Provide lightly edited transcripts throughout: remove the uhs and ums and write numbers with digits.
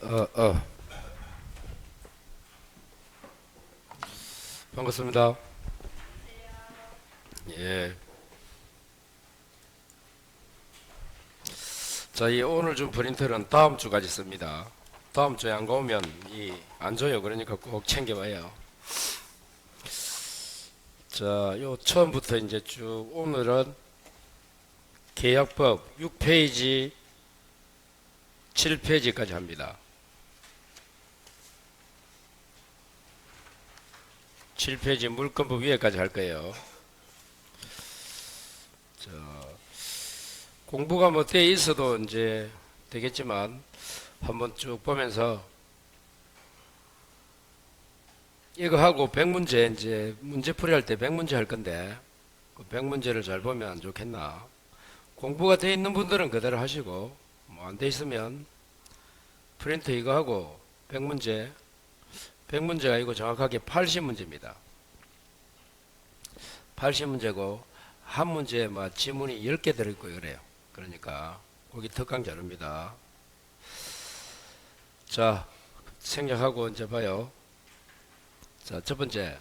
어, 어. 반갑습니다. 예. 자, 이 오늘 준 프린터는 다음 주까지 씁니다. 다음 주에 안 가오면 안 줘요. 그러니까 꼭 챙겨봐요. 자, 요 처음부터 이제 쭉 오늘은 계약법 6페이지, 7페이지까지 합니다. 7페이지 물건법 위에까지 할 거예요. 자, 공부가 뭐 돼 있어도 이제 되겠지만 한번 쭉 보면서 이거 하고 100문제 이제 문제풀이 할 때 100문제 할 건데 그 100문제를 잘 보면 안 좋겠나. 공부가 돼 있는 분들은 그대로 하시고 뭐 안 돼 있으면 프린트 이거 하고 100문제가 아니고 정확하게 80문제입니다. 80문제고 한 문제에 막 지문이 10개 들어있고 그래요. 그러니까 거기 특강 자료입니다. 자, 생략하고 이제 봐요. 자, 첫 번째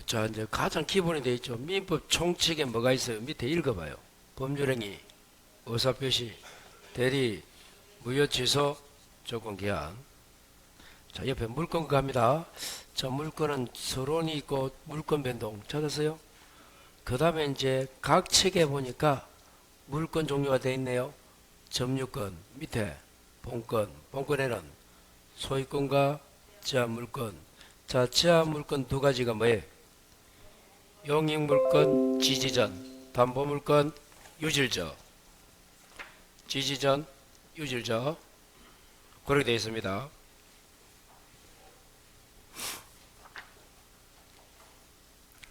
자, 이제 가장 기본이 되어 있죠. 민법 총칙에 뭐가 있어요? 밑에 읽어봐요. 법률행위, 의사표시, 대리, 무효취소, 조건기한. 자, 옆에 물건 갑니다. 자, 물건은 서론이 있고 물건 변동 찾았어요? 그 다음에 이제 각 책에 보니까 물건 종류가 되어 있네요. 점유권, 밑에 본건에는 소유권과 지하물건. 자, 지하물건 두 가지가 뭐예요? 용익물건, 지지전, 담보물건, 유질저. 지지전, 유질저. 그렇게 되어 있습니다.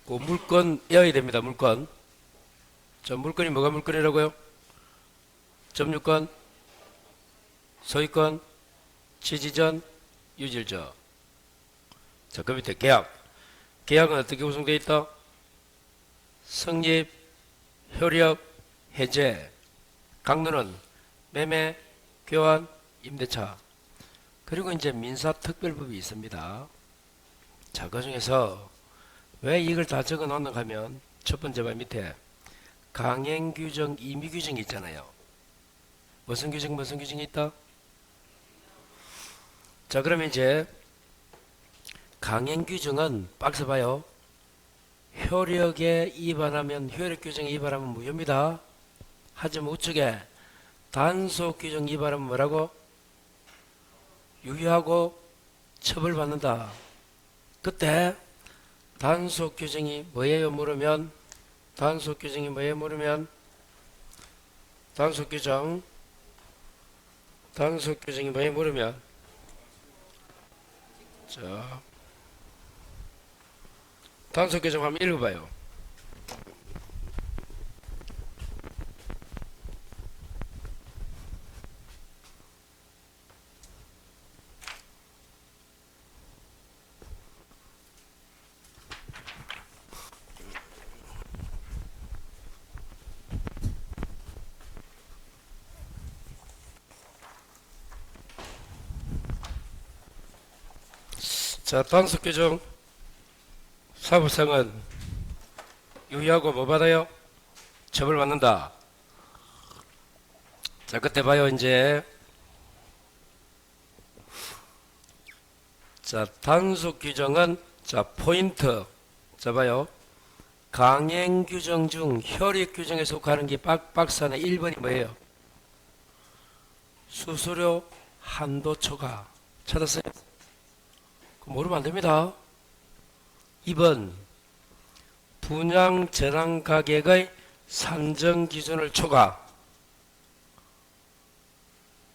그 물건 외워야 됩니다. 물건. 자, 물건이 뭐가 물건이라고요? 점유권, 소유권, 지지전, 유질저. 자, 그 밑에 계약. 계약은 어떻게 구성되어 있다? 성립, 효력, 해제. 강론은 매매, 교환, 임대차. 그리고 이제 민사특별법이 있습니다. 자, 그 중에서 왜 이걸 다 적어 놓는가 하면 첫 번째 발 밑에 강행규정, 임의규정이 있잖아요. 무슨 규정이 있다? 자, 그러면 이제 강행규정은 박스 봐요. 효력에 위반하면 효력규정에 위반하면 무효입니다. 하지만 우측에 단속규정 위반하면 뭐라고? 유효하고 처벌받는다. 그때 단속규정이 뭐예요? 물으면 단속규정이 뭐예요? 물으면 단속규정이 뭐예요? 물으면 자, 단속규정 한번 읽어봐요. 자, 단속규정 사법상은 유의하고 뭐 받아요? 처벌받는다. 자, 그때 봐요. 이제 자, 단속규정은 자, 포인트. 자, 봐요. 강행규정 중 효력규정에 속하는 게 박스 안에 1번이 뭐예요? 수수료 한도 초과. 찾았어요? 모르면 안 됩니다. 2번 분양 전환 가격의 산정 기준을 초과.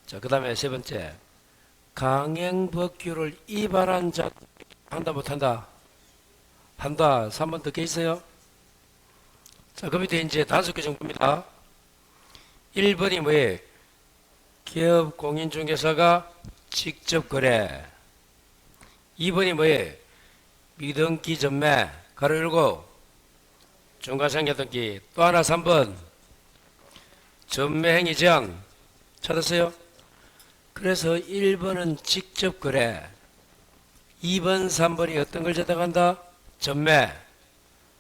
자, 그 다음에 세 번째 강행법규를 위반한 자 한다 못한다? 한다. 3번 더 있어요. 자, 그 밑에 이제 다섯 개 정도입니다. 1번이 뭐예요? 기업 공인중개사가 직접 거래. 2번이 뭐예요? 미등기 전매 가로 열고 중간상여등기. 또 하나 3번 전매행위 제한. 찾았어요? 그래서 1번은 직접 거래, 2번, 3번이 어떤 걸 저당한다? 전매.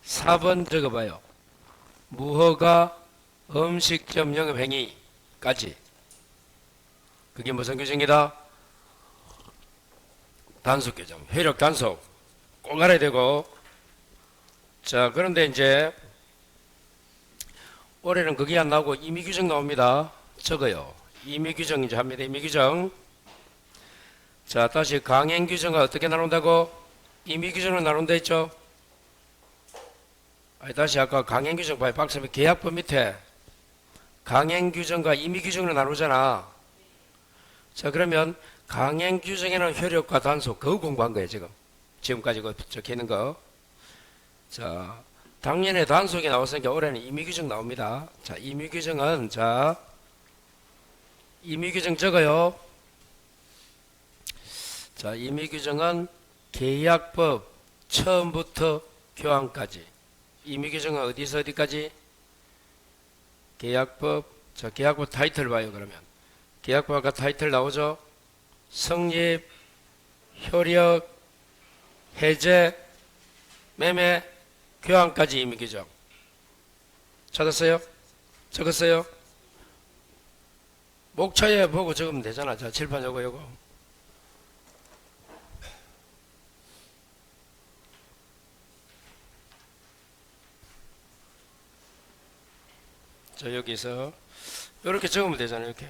4번 적어봐요. 무허가 음식점 영업행위까지. 그게 무슨 규정이다? 단속 규정. 효력 단속. 꼭 알아야 되고. 자, 그런데 이제 올해는 그게 안 나오고 임의 규정 나옵니다. 적어요. 임의 규정 이제 합니다. 임의 규정. 자, 다시 강행 규정은 어떻게 나눈다고? 임의 규정으로 나눈다 했죠? 아니, 다시 아까 강행 규정 봐요. 박사님 계약법 밑에 강행 규정과 임의 규정으로 나누잖아. 자, 그러면 강행 규정에는 효력과 단속 그거 공부한 거예요, 지금. 지금까지 그 적혀 있는 거. 자, 작년에 단속이 나왔으니까 올해는 임의 규정 나옵니다. 자, 임의 규정은 자, 임의 규정 적어요. 자, 임의 규정은 계약법 처음부터 교환까지. 임의 규정은 어디서 어디까지? 계약법. 자, 계약법 타이틀 봐요, 그러면. 계약법 아까 타이틀 나오죠? 성립, 효력, 해제, 매매, 교환까지 임의 규정. 찾았어요? 적었어요? 목차에 보고 적으면 되잖아. 자, 칠판 요거. 자, 여기서 이렇게 적으면 되잖아요. 이렇게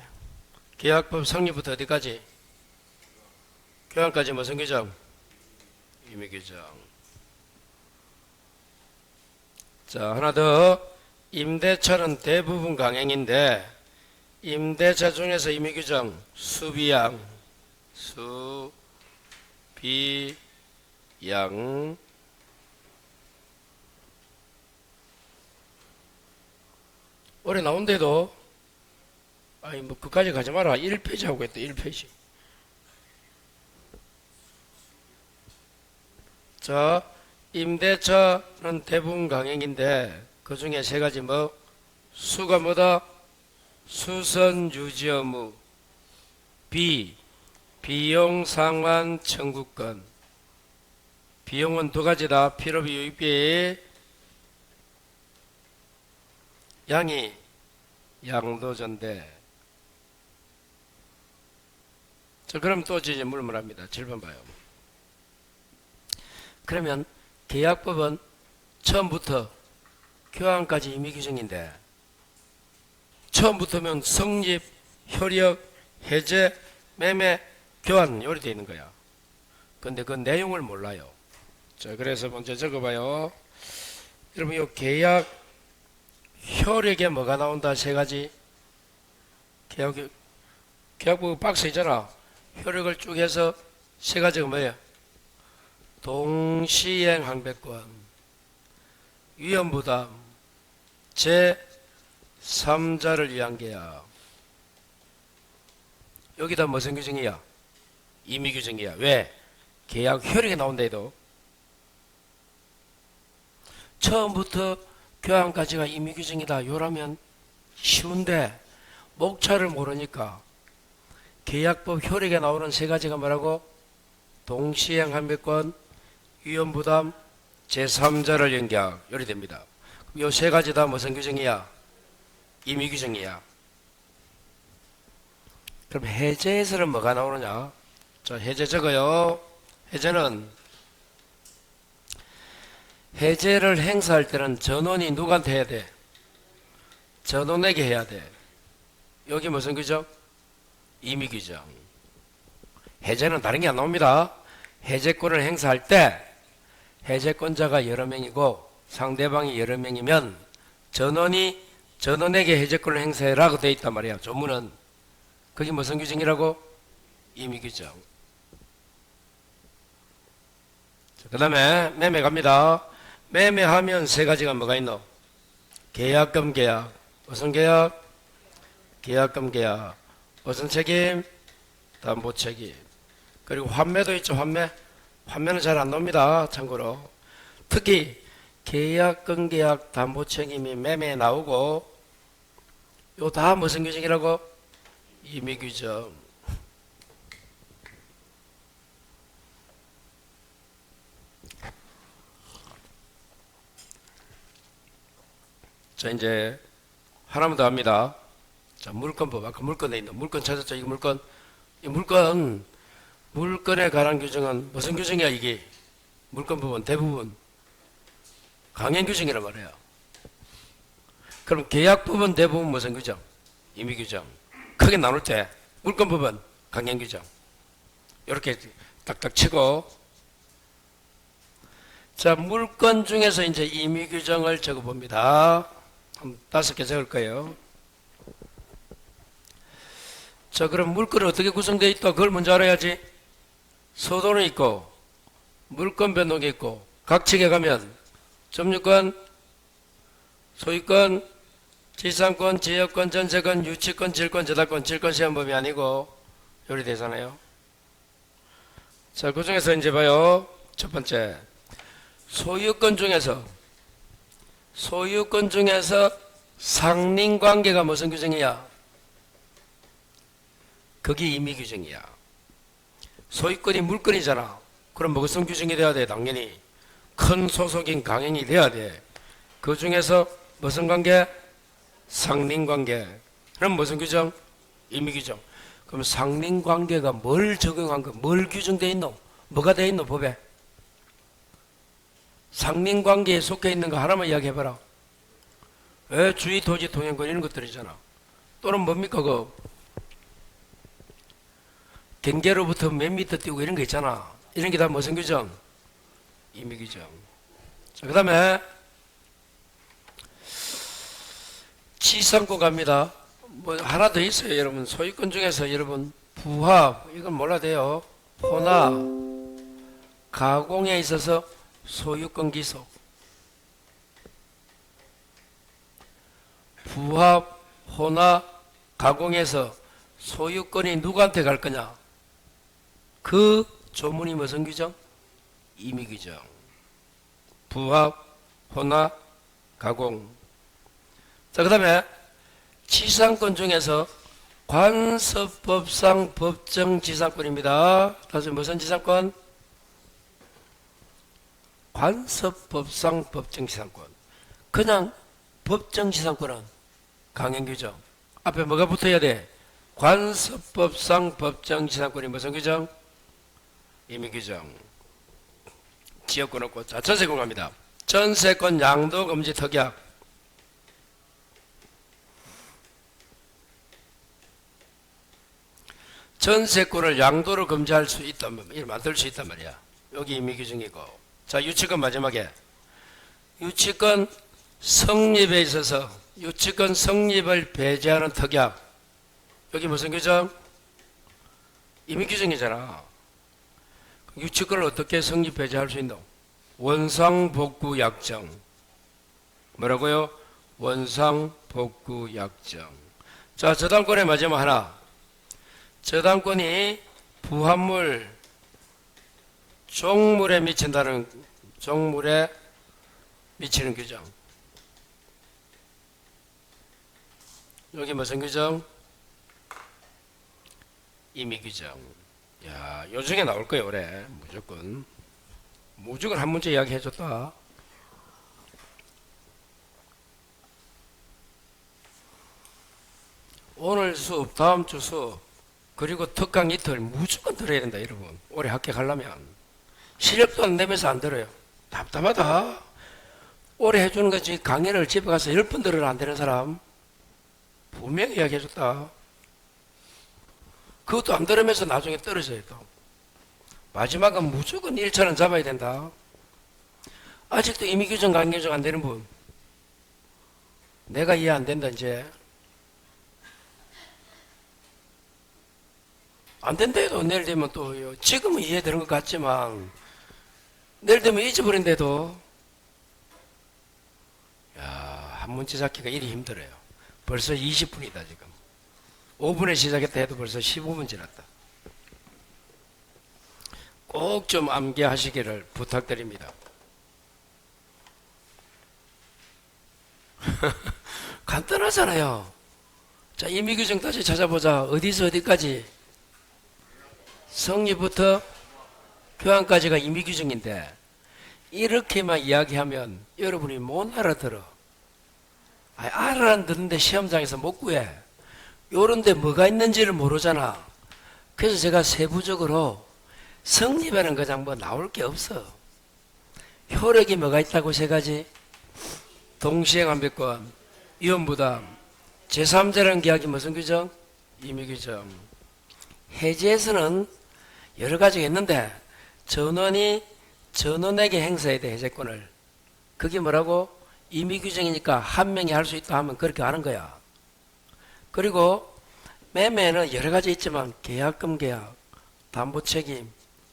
계약법 성립부터 어디까지? 교환까지 무슨 규정? 임의 규정. 자, 하나 더. 임대차는 대부분 강행인데 임대차 중에서 임의 규정 수비양, 수비양. 올해 나온데도 아니 뭐 그까지 가지 마라. 1페이지 하고 있다. 1페이지. 자, 임대차는 대부분 강행인데 그 중에 세 가지 뭐? 수가 뭐다? 수선 유지 의무. 비용 상환 청구권. 비용은 두 가지다. 필요비, 유익비. 양이 양도전대. 자, 그럼 또 이제 물물합니다. 7번 봐요. 그러면 계약법은 처음부터 교환까지 임의 규정인데 처음부터면 성립, 효력, 해제, 매매, 교환 요리 되어 있는 거야. 근데 그 내용을 몰라요. 자, 그래서 먼저 적어봐요. 여러분, 이 계약 효력에 뭐가 나온다? 세 가지. 계약법 박스 있잖아. 효력을 쭉 해서 세 가지가 뭐예요? 동시행 항배권, 위험부담, 제3자를 위한 계약. 여기다 무슨 규정이야? 임의 규정이야. 왜? 계약 효력이 나온다 해도 처음부터 교환까지가 임의 규정이다. 요라면 쉬운데 목차를 모르니까 계약법 효력에 나오는 세 가지가 뭐라고? 동시행 항배권, 위험부담, 제3자를 위한 계약. 요리 됩니다. 요 세 가지 다 무슨 규정이야? 임의 규정이야. 그럼 해제에서는 뭐가 나오느냐? 자, 해제 적어요. 해제를 행사할 때는 전원이 누구한테 해야 돼? 전원에게 해야 돼. 여기 무슨 규정? 임의 규정. 해제는 다른 게 안 나옵니다. 해제권을 행사할 때 해제권자가 여러 명이고 상대방이 여러 명이면 전원에게 해제권을 행사해라고 되어 있단 말이야. 조문은. 그게 무슨 규정이라고? 임의 규정. 그 다음에 매매 갑니다. 매매하면 세 가지가 뭐가 있노? 계약금 계약. 무슨 계약? 계약금 계약. 무슨 책임? 담보 책임. 그리고 환매도 있죠. 환매는 잘 안 나옵니다. 참고로. 특히 계약금 계약 담보 책임이 매매에 나오고 요 다 무슨 규정이라고? 임의 규정. 자, 이제 하나만 더 합니다. 자, 물건법. 아까 물건에 있는 물건 찾았죠? 이거 물건. 이 물건에 관한 규정은 무슨 규정이야, 이게? 물건법은 대부분 강행 규정이란 말이에요. 그럼 계약법은 대부분 무슨 규정? 임의 규정. 크게 나눌 때 물건법은 강행 규정. 이렇게 딱딱 치고, 자, 물건 중에서 이제 임의 규정을 적어 봅니다. 한 5개 적을 거예요. 자, 그럼 물건이 어떻게 구성되어 있다? 그걸 먼저 알아야지. 서도는 있고, 물건 변동이 있고, 각 층에 가면 점유권, 소유권, 지상권, 지역권, 전세권, 유치권, 질권, 저당권, 질권 시행법이 아니고 요리 되잖아요. 자, 그 중에서 이제 봐요. 첫 번째, 소유권 중에서 상린관계가 무슨 규정이야? 그게 임의 규정이야. 소유권이 물건이잖아. 그럼 무슨 규정이 돼야 돼? 당연히 큰 소속인 강행이 돼야 돼. 그 중에서 무슨 관계? 상린관계. 그럼 무슨 규정? 임의 규정. 그럼 상린관계가 뭘 적용한 거? 뭘 규정되어 있노? 뭐가 되어 있노? 법에? 상린관계에 속해 있는 거 하나만 이야기해봐라. 왜 주의, 토지, 동행권 이런 것들이잖아. 또는 뭡니까? 그 경계로부터 몇 미터 뛰고 이런 거 있잖아. 이런 게 다 무슨 규정? 임의 규정. 자, 그 다음에 지상권 갑니다. 뭐 하나 더 있어요, 여러분. 소유권 중에서 여러분 부합 이건 몰라도 돼요. 혼화 가공에 있어서 소유권 기속. 부합 혼화 가공에서 소유권이 누구한테 갈 거냐? 그 조문이 무슨 규정? 임의 규정. 부합 혼화 가공. 자, 그 다음에 지상권 중에서 관습법상 법정 지상권입니다. 다시 무슨 지상권? 관습법상 법정 지상권. 그냥 법정 지상권은 강행 규정. 앞에 뭐가 붙어야 돼? 관습법상 법정 지상권이 무슨 규정? 임의 규정. 지역권 없고. 자, 전세권 갑니다. 전세권 양도 금지 특약. 전세권을 양도로 금지할 수 있단, 이를 만들 수 있단 말이야. 여기 임의 규정이고. 자, 유치권 마지막에. 유치권 성립에 있어서 유치권 성립을 배제하는 특약. 여기 무슨 규정? 임의 규정이잖아. 유치권을 어떻게 성립 배제할 수 있노? 원상복구 약정. 뭐라고요? 원상복구 약정. 자, 저당권의 마지막 하나. 저당권이 부합물, 종물에 미치는 규정. 여기 무슨 규정? 임의 규정. 야, 요 중에 나올 거예요, 올해. 무조건 한 문제 이야기 해줬다. 오늘 수업, 다음 주 수업, 그리고 특강 이틀 무조건 들어야 된다, 여러분. 올해 합격하려면. 실력도 안 내면서 안 들어요. 답답하다. 올해 해주는 거지. 강의를 집에 가서 10번 들으라 안 되는 사람. 분명히 이야기해줬다. 그것도 안 들으면서 나중에 떨어져요, 또. 마지막은 무조건 1차는 잡아야 된다. 아직도 임의 규정, 강의 규정 안 되는 분. 내가 이해 안 된다, 이제. 안 된대도 내일 되면 또, 지금은 이해되는 것 같지만, 내일 되면 잊어버린대도, 야, 한 문제 잡기가 이리 힘들어요. 벌써 20분이다, 지금. 5분에 시작했다 해도 벌써 15분 지났다. 꼭 좀 암기하시기를 부탁드립니다. 간단하잖아요. 자, 임의 규정 다시 찾아보자. 어디서 어디까지? 성립부터 교환까지가 임의 규정인데, 이렇게만 이야기하면 여러분이 못 알아들어. 알아는 듣는데 시험장에서 못 구해. 요런데 뭐가 있는지를 모르잖아. 그래서 제가 세부적으로 성립에는 그냥 뭐 나올 게 없어. 효력이 뭐가 있다고 세 가지. 동시행한백권, 위험부담, 제3자라는 계약이 무슨 규정? 임의규정. 해지에서는 여러 가지가 있는데 전원이 전원에게 행사해야 돼, 해제권을. 그게 뭐라고? 임의규정이니까 한 명이 할 수 있다 하면 그렇게 하는 거야. 그리고 매매는 여러 가지 있지만 계약금 계약, 담보책임,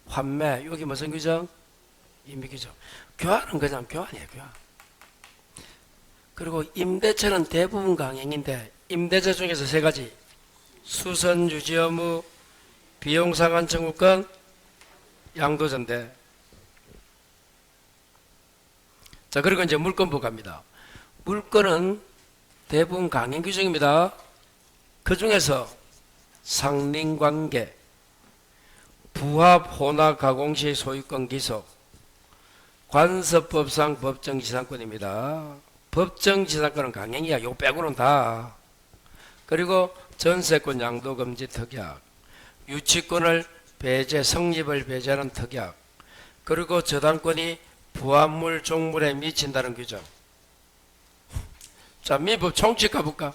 환매, 여기 무슨 규정? 임의규정. 교환은 그냥 교환이에요, 교환. 그리고 임대차는 대부분 강행인데 임대차 중에서 세 가지. 수선 유지 의무, 비용 상환 청구권, 양도전대. 자, 그리고 이제 물권부 갑니다. 물권은 대부분 강행 규정입니다. 그 중에서 상린관계, 부합 혼합 가공 시 소유권 기속, 관서법상 법정지상권입니다. 법정지상권은 강행이야. 요 빼고는 다. 그리고 전세권 양도금지 특약, 유치권을 배제, 성립을 배제하는 특약, 그리고 저당권이 부합물 종물에 미친다는 규정. 자, 민법 총칙 가볼까?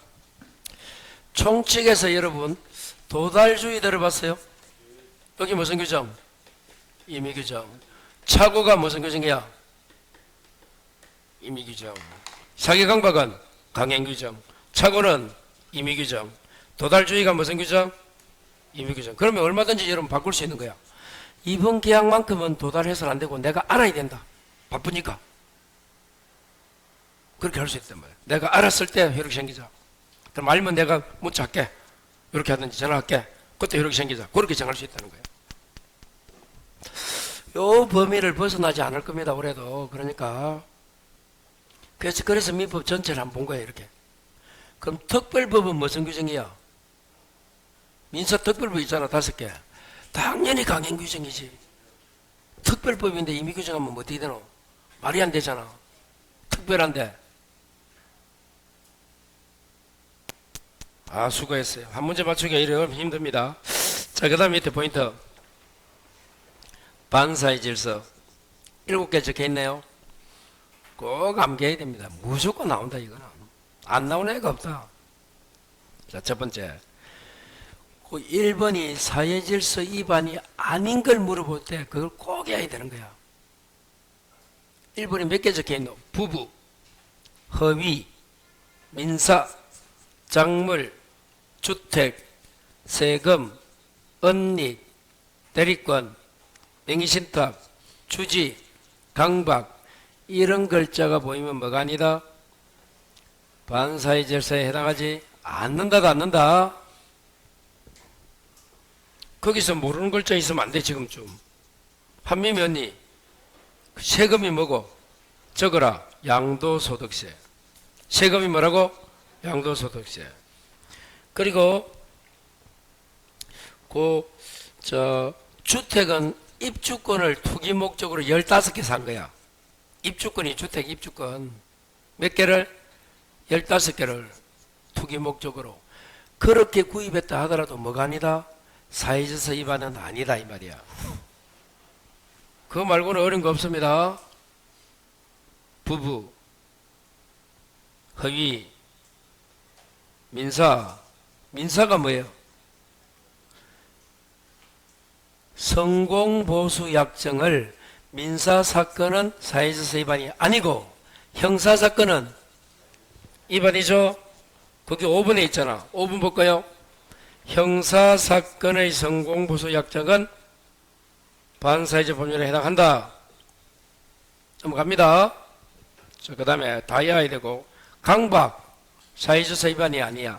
총칙에서 여러분 도달주의 들어봤어요? 여기 무슨 규정? 임의규정. 착오가 무슨 규정이야? 임의규정. 사기강박은 강행규정. 착오는 임의규정. 도달주의가 무슨 규정? 임의규정. 그러면 얼마든지 여러분 바꿀 수 있는 거야. 이번 계약만큼은 도달해서는 안 되고 내가 알아야 된다. 바쁘니까. 그렇게 할 수 있단 말이야. 내가 알았을 때 효력이 생기자. 그럼 알면 내가 문자할게. 이렇게 하든지 전화할게. 그때 효력이 생기자. 그렇게 정할 수 있다는 거예요. 요 범위를 벗어나지 않을 겁니다. 올해도. 그러니까 그래서 민법 전체를 한번 본 거예요. 이렇게. 그럼 특별법은 무슨 규정이야? 민사특별법 있잖아. 5개. 당연히 강행규정이지. 특별법인데 임의규정하면 뭐 어떻게 되노? 말이 안 되잖아. 특별한데. 아, 수고했어요. 한 문제 맞추기가 이래 힘듭니다. 자, 그 다음 밑에 포인트. 반사의 질서. 7개 적혀 있네요. 꼭 암기해야 됩니다. 무조건 나온다, 이거는. 안 나오는 애가 없다. 자, 첫 번째. 그 1번이 사회질서 위반이 아닌 걸 물어볼 때 그걸 꼭 해야 되는 거야. 1번이 몇 개 적혀 있노? 부부, 허위, 민사, 작물, 주택, 세금, 은닉, 대리권, 명의신탁, 주지, 강박, 이런 글자가 보이면 뭐가 아니다? 반사의 질서에 해당하지 않는다도 않는다. 거기서 모르는 글자 있으면 안 돼. 지금쯤 한미미 언니, 세금이 뭐고? 적어라. 양도소득세. 세금이 뭐라고? 양도소득세. 그리고 주택은 입주권을 투기 목적으로 15개 산 거야. 입주권이 주택 입주권 몇 개를? 15개를 투기 목적으로. 그렇게 구입했다 하더라도 뭐가 아니다? 사회질서 위반은 아니다, 이 말이야. 그거 말고는 어려운 거 없습니다. 부부, 허위, 민사. 민사가 뭐예요? 성공보수약정을 민사사건은 사회질서 위반이 아니고 형사사건은 위반이죠. 거기 5번에 있잖아. 5번 볼까요? 형사사건의 성공보수약정은 반사회적 법률에 해당한다. 넘어갑니다. 자, 그 다음에 다 외워야 되고, 강박, 사회질서 위반이 아니야.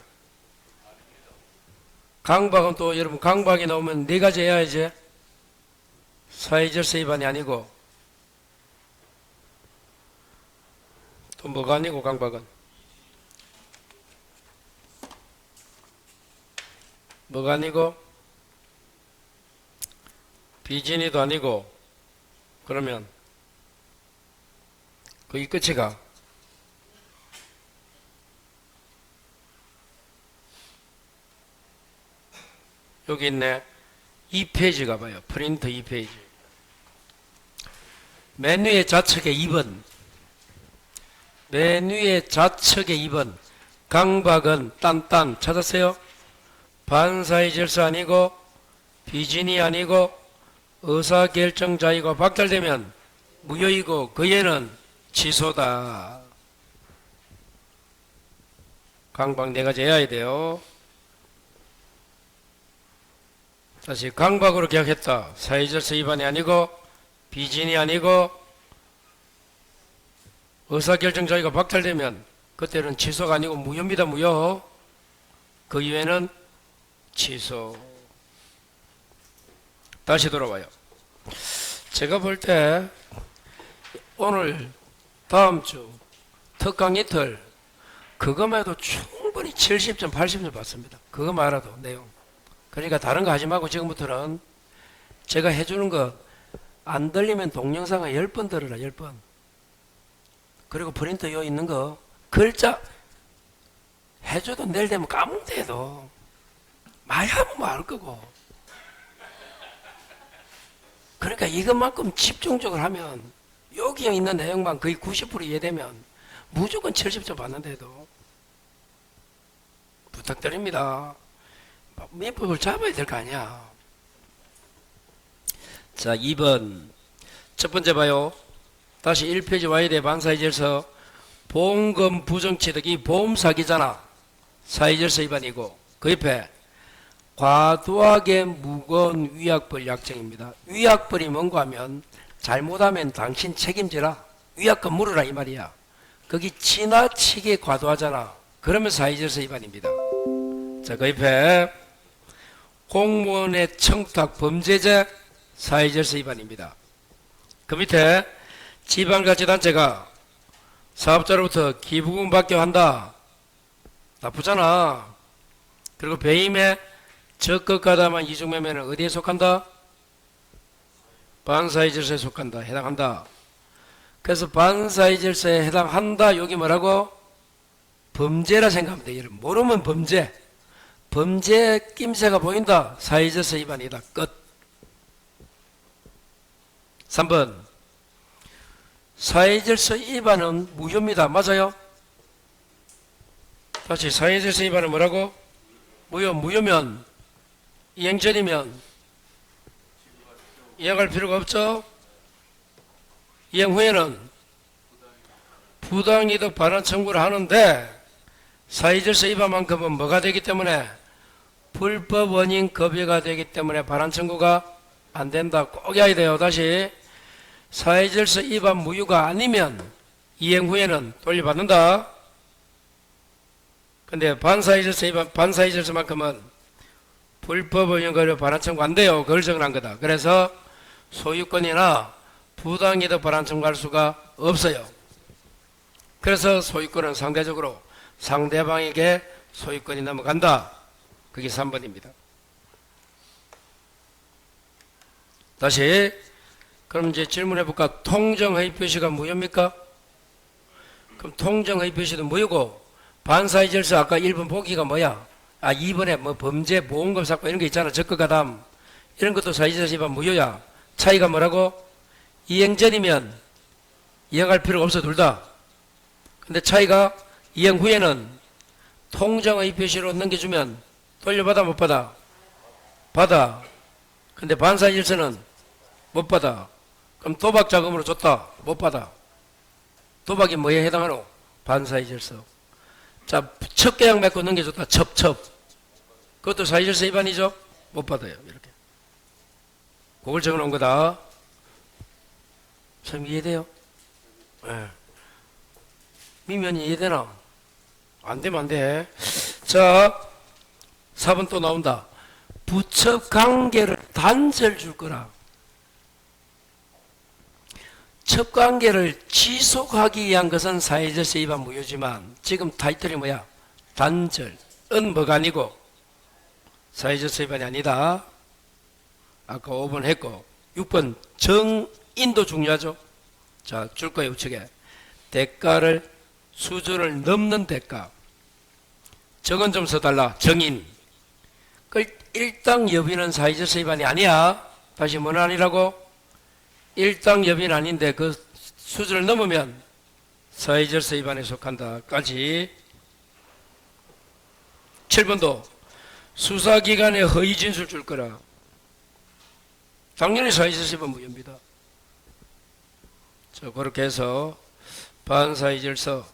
강박은 또 여러분 강박이 나오면 4가지 해야지. 사회질서 위반이 아니고. 또 뭐가 아니고 강박은? 뭐가 아니고? 비진이도 아니고. 그러면 거기 끝이가 여기 있네. 2페이지 가봐요. 프린트 2페이지. 맨 위에 좌측에 2번. 맨 위에 좌측에 2번. 강박은 딴딴 찾았어요? 반사의 질서 아니고 비진이 아니고 의사결정자이고 박탈되면 무효이고 그 예는 취소다. 강박 4가지 해야 돼요. 다시 강박으로 계약했다. 사회질서 위반이 아니고 비진이 아니고 의사결정자이고 박탈되면 그때는 취소가 아니고 무효입니다. 무효. 그 이외에는 취소. 다시 돌아와요. 제가 볼 때 오늘 다음 주 특강 이틀 그거만 해도 충분히 70점 80점 받습니다. 그거만 알아도 내용. 그러니까 다른 거 하지 말고 지금부터는 제가 해주는 거 안 들리면 동영상을 10번 들으라. 10번. 그리고 프린터 요 있는 거 글자 해줘도 내일 되면 까먹대도 많이 하면 뭐 알 거고. 그러니까 이것만큼 집중적으로 하면 여기 있는 내용만 거의 90% 이해되면 무조건 70점 받는데도 부탁드립니다. 민법을 잡아야 될 거 아니야. 자, 2번 첫 번째 봐요. 다시 1페이지 와야 돼. 반사의 질서. 보험금 부정취득. 이 보험 사기잖아. 사의 질서 위반이고 그 옆에 과도하게 무거운 위약벌 약정입니다. 위약벌이 뭔가 하면 잘못하면 당신 책임지라. 위약금 물으라 이 말이야. 거기 지나치게 과도하잖아. 그러면 사의 질서 위반입니다. 자, 그 옆에 공무원의 청탁 범죄죄 사의 질서 위반입니다. 그 밑에 지방자치단체가 사업자로부터 기부금 받게 한다. 나쁘잖아. 그리고 배임에 적극 가담한 이중매매는 어디에 속한다? 반사의 질서에 속한다. 해당한다. 그래서 반사의 질서에 해당한다. 여기 뭐라고? 범죄라 생각하면 돼. 모르면 범죄. 범죄 낌새가 보인다. 사의 질서 위반이다. 끝. 3번 사의 질서 위반은 무효입니다. 맞아요? 다시 사의 질서 위반은 뭐라고? 무효. 무효면 이행전이면 이행할 필요가 없죠. 이행 후에는 부당이득 반환 청구를 하는데 사의 질서 위반만큼은 뭐가 되기 때문에 불법 원인 급여가 되기 때문에 반환 청구가 안 된다. 꼭 해야 돼요. 다시 사의 질서 위반 무효가 아니면 이행 후에는 돌려받는다. 근데 반사의 질서 위반, 반사의 질서만큼은 불법 원인 급여 반환 청구 안 돼요. 그걸 정한 거다. 그래서 소유권이나 부당이득 반환 청구할 수가 없어요. 그래서 소유권은 상대적으로 상대방에게 소유권이 넘어간다. 그게 3번입니다. 다시 그럼 이제 질문해 볼까? 통정허위 표시가 무효입니까? 그럼 통정허위 표시도 무효고 반사의 질서 아까 1번 보기가 뭐야? 2번에 뭐 범죄 보험금 사건 이런 거 있잖아. 적극가담 이런 것도 사의 질서 위반 무효야. 차이가 뭐라고? 이행 전이면 이행할 필요가 없어. 둘 다. 근데 차이가 이행 후에는 통정허위 표시로 넘겨주면 돌려받아 못 받아? 받아. 근데 반사의 질서는 못 받아. 그럼 도박 자금으로 줬다. 못 받아. 도박이 뭐에 해당하노? 반사의 질서. 자, 첩 계약 맺고 넘겨줬다. 첩. 그것도 사의 질서 위반이죠? 못 받아요. 이렇게. 그걸 적어놓은 거다. 참 이해돼요? 네. 미면이 이해되나? 안 되면 안 돼. 자, 4번 또 나온다. 부첩 관계를 단절 줄 거라. 첩관계를 지속하기 위한 것은 사의 질서 위반 무효지만 지금 타이틀이 뭐야? 단절. 은 뭐가 아니고 사의 질서 위반이 아니다. 아까 5번 했고 6번 정인도 중요하죠. 자, 줄 거예요. 우측에 대가를 수준을 넘는 대가. 정은 좀 써달라. 정인. 그 일당 여비는 사회질서 위반이 아니야. 다시 뭐는 아니라고? 일당 여비는 아닌데 그 수준을 넘으면 사회질서 위반에 속한다까지. 7번도 수사기관에 허위 진술 줄 거라. 당연히 사회질서 위반 무효입니다. 자, 그렇게 해서 반사회질서.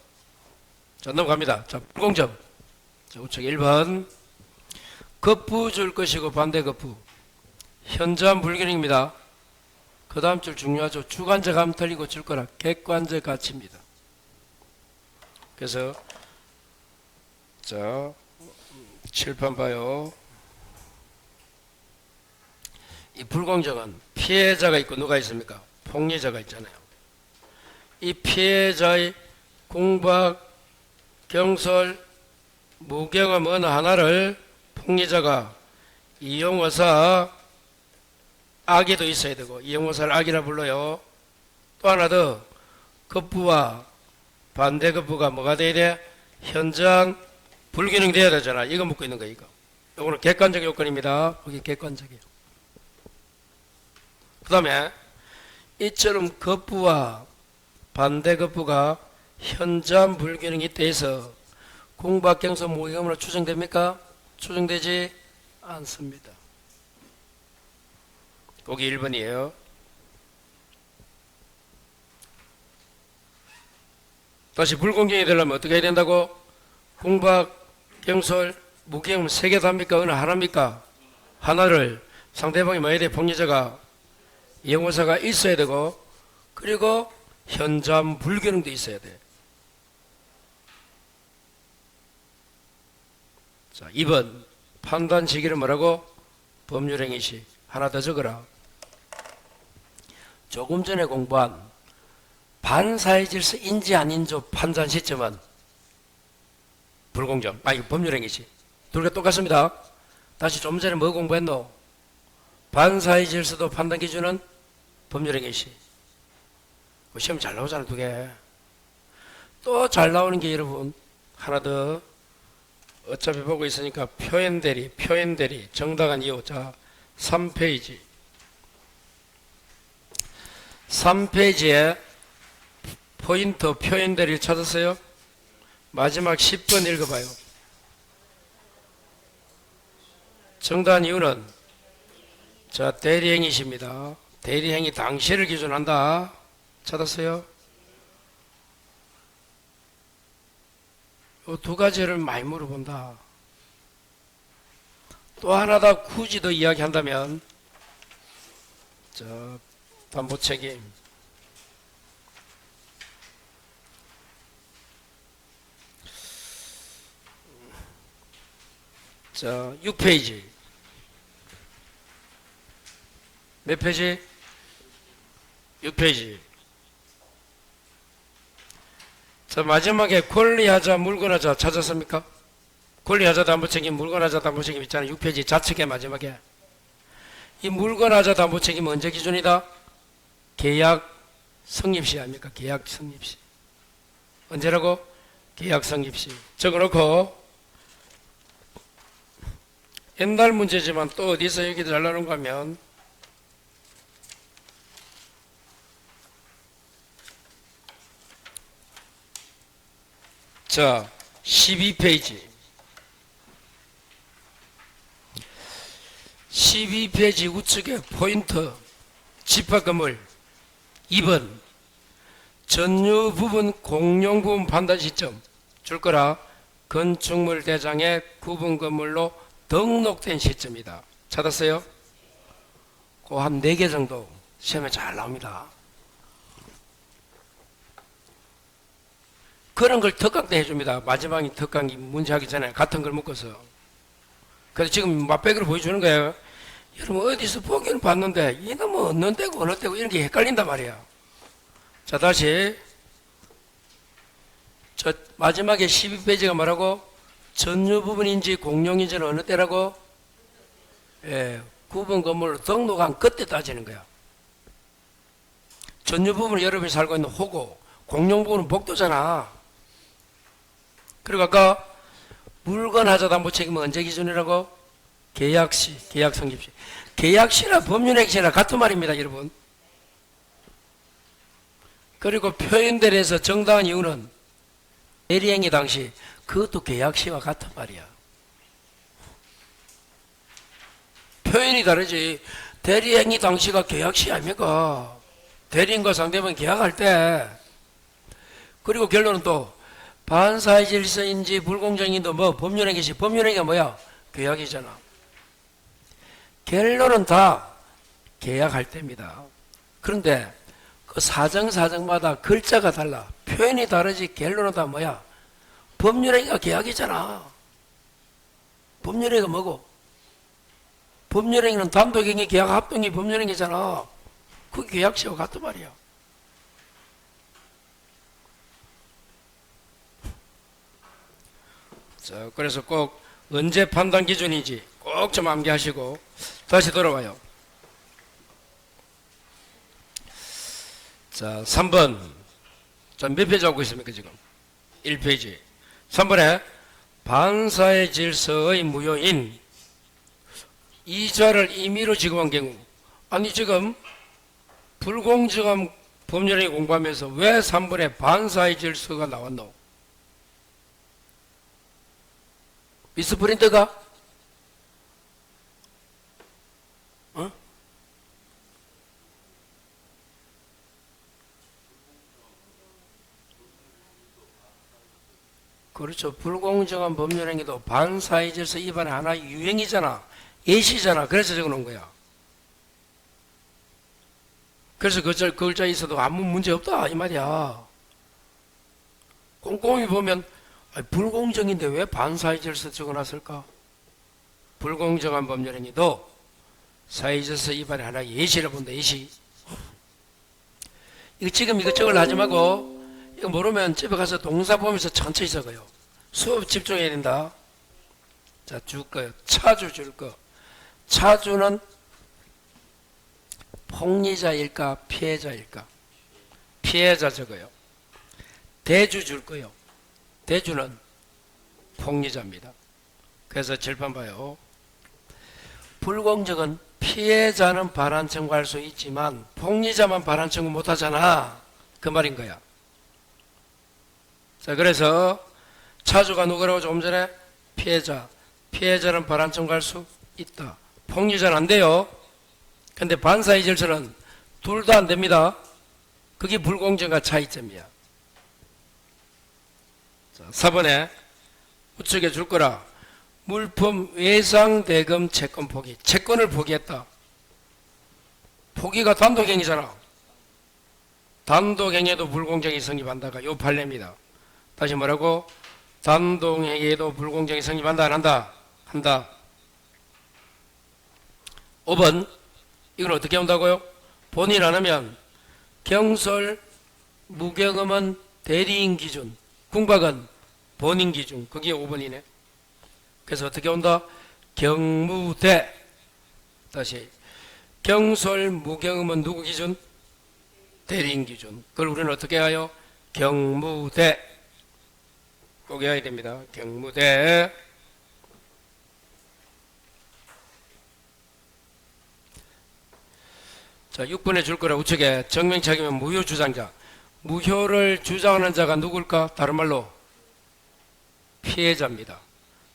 자, 넘어갑니다. 자, 불공정. 자, 우측 1번. 급부 줄 것이고 반대 급부. 현저한 불균형입니다. 그 다음 줄 중요하죠. 주관적 하면 틀리고 줄 거라. 객관적 가치입니다. 그래서 자, 칠판 봐요. 이 불공정은 피해자가 있고 누가 있습니까? 폭리자가 있잖아요. 이 피해자의 공박, 경솔, 무경험 어느 하나를 폭리자가 이용해서 악의도 있어야 되고 이용해서를 악이라 불러요. 또 하나 더 급부와 반대급부가 뭐가 돼야 돼? 현저한 불균형 돼야 되잖아. 이거 묻고 있는 거 이거. 이거는 객관적 요건입니다. 거기 객관적이에요. 그 다음에 이처럼 급부와 반대급부가 현저한 불균형이 돼서 공박경솔 무경험으로 추정됩니까? 추정되지 않습니다. 거기 1번이에요. 다시 불공정이 되려면 어떻게 해야 된다고? 공박, 경솔, 무경험 세 개 답니까? 어느 하나입니까? 하나를 상대방이 뭐해야 돼? 폭리자가 이용호사가 있어야 되고 그리고 현저한 불균형도 있어야 돼. 자, 2번 판단 시기를 뭐라고? 법률행위시. 하나 더 적어라. 조금 전에 공부한 반사회질서 인지 아닌지 판단 시점은 불공정. 이거 법률행위시. 둘 다 똑같습니다. 다시 좀 전에 뭐 공부했노? 반사회질서도 판단 기준은 법률행위시. 시험 잘 나오잖아, 두 개. 또 잘 나오는 게 여러분 하나 더. 어차피 보고 있으니까 표현대리, 정당한 이유. 자, 3페이지. 3페이지에 포인트 표현대리를 찾았어요? 마지막 10번 읽어봐요. 정당한 이유는 자, 대리행위십니다. 대리행위 당시를 기준한다. 찾았어요? 이 두 가지를 많이 물어본다. 또 하나 더 굳이 더 이야기한다면 자, 담보책임. 자, 6페이지. 몇 페이지? 6페이지. 자, 마지막에 권리하자, 물권하자 찾았습니까? 권리하자 담보책임, 물권하자 담보책임 있잖아요. 6페이지 좌측에 마지막에. 이 물권하자 담보책임은 언제 기준이다? 계약 성립시 아닙니까? 계약 성립시. 언제라고? 계약 성립시. 적어놓고 옛날 문제지만 또 어디서 여기 잘 나오는가 하면 자, 12페이지. 12페이지 우측에 포인트 집합건물 2번 전유 부분 공용 부분 판단 시점 줄 거라. 건축물 대장의 구분 건물로 등록된 시점이다. 찾았어요? 그 한 4개 정도 시험에 잘 나옵니다. 그런 걸 특강때 해줍니다. 마지막에 특강이 문제하기 전에 같은 걸 묶어서. 그래서 지금 맛배기로 보여주는 거예요. 여러분 어디서 보기는 봤는데 이놈은 어느 때고 어느 때고 이런 게 헷갈린단 말이야. 자, 다시 저 마지막에 12페이지가 뭐라고? 전유 부분인지 공용인지는 어느 때라고? 구분 건물로 등록한 그때 따지는 거야. 전유 부분은 여러분이 살고 있는 호고, 공용 부분은 복도잖아. 그리고 아까 물건 하자 담보 책임은 언제 기준이라고? 계약시, 계약성립시. 계약시나 법률행시나 같은 말입니다, 여러분. 그리고 표현들에서 정당한 이유는 대리행위 당시 그것도 계약시와 같은 말이야. 표현이 다르지. 대리행위 당시가 계약시 아닙니까? 대리인과 상대방이 계약할 때. 그리고 결론은 또 반사의 질서인지 불공정인도 뭐 법률행위시. 법률행위가 뭐야? 계약이잖아. 결론은 다 계약할 때입니다. 그런데 그 사정마다 글자가 달라. 표현이 다르지. 결론은 다 뭐야? 법률행위가 계약이잖아. 법률행위가 뭐고? 법률행위는 단독행위, 계약, 합동이 법률행위잖아. 그 계약시와 같은 말이야. 자, 그래서 꼭 언제 판단 기준인지 꼭 좀 암기하시고 다시 돌아와요. 자, 3번. 자, 몇 페이지 하고 있습니까, 지금? 1페이지. 3번에 반사의 질서의 무효인 이자를 임의로 지급한 경우. 아니, 지금 불공정한 법률행위 공부하면서 왜 3번에 반사의 질서가 나왔노? 미스프린트가? 어? 그렇죠. 불공정한 법률행위도 반사의 질서 위반의 하나의 유행이잖아. 예시잖아. 그래서 적어놓은 거야. 그래서 그 글자에 있어도 아무 문제 없다 이 말이야. 꼼꼼히 보면 불공정인데 왜 반사의 질서 적어놨을까? 불공정한 법률행위도 사의 질서 위반의 하나의 예시를 본다. 예시. 이거 지금 이것저것 하지 말고 이거 모르면 집에 가서 동사 보면서 천천히 적어요. 수업 집중해야 된다. 자, 줄 거요. 차주 줄 거. 차주는 폭리자일까 피해자일까? 피해자 적어요. 대주 줄 거요. 대주는 폭리자입니다. 그래서 절판 봐요. 불공정은 피해자는 반환 청구할 수 있지만 폭리자만 반환 청구 못하잖아. 그 말인 거야. 자, 그래서 차주가 누구라고 조금 전에? 피해자. 피해자는 반환 청구할 수 있다. 폭리자는 안 돼요. 근데 반사의 질서는 둘 다 안 됩니다. 그게 불공정과 차이점이야. 자, 4번에 우측에 줄 거라. 물품 외상 대금 채권 포기. 채권을 포기했다. 포기가 단독행위잖아. 단독행위에도 불공정이 성립한다가 요 판례입니다. 다시 뭐라고? 단독행위에도 불공정이 성립한다 안 한다? 한다. 5번 이건 어떻게 한다고요? 본인 안 하면 경솔 무경험은 대리인 기준, 궁박은 본인 기준. 그게 5번이네. 그래서 어떻게 온다? 경무대. 다시 경솔 무경험은 누구 기준? 대리인 기준. 그걸 우리는 어떻게 해요? 경무대. 꼭 해야 됩니다. 경무대. 자, 6번에 줄 거라 우측에 정명착이면 무효 주장자. 무효를 주장하는 자가 누굴까? 다른 말로 피해자입니다.